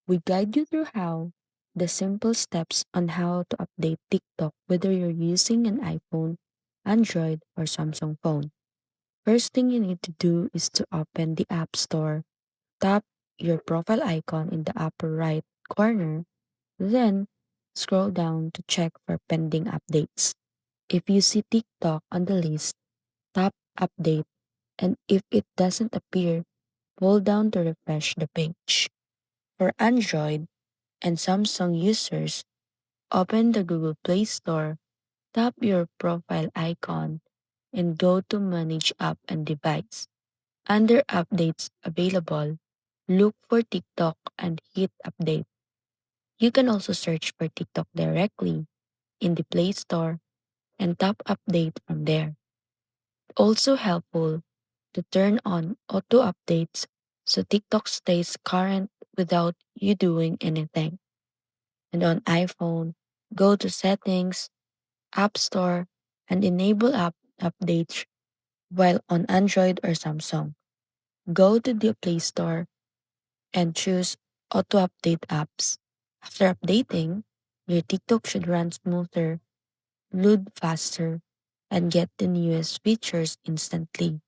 We guide you through the simple steps on how to update TikTok whether you're using an iPhone, Android, or Samsung phone. First thing you need to do is to open the App Store. Tap your profile icon in the upper right corner, then scroll down to check for pending updates. If you see TikTok on the list, tap Update, and if it doesn't appear, pull down to refresh the page. For Android and Samsung users, open the Google Play Store, tap your profile icon, and go to Manage App and Device. Under Updates Available, look for TikTok and hit Update. You can also search for TikTok directly in the Play Store and tap Update from there. Also helpful to turn on auto updates so TikTok stays current without you doing anything. And on iPhone, go to Settings, App Store, and enable app updates, while on Android or Samsung, go to the Play Store and choose Auto Update Apps. After updating, your TikTok should run smoother, load faster, and get the newest features instantly.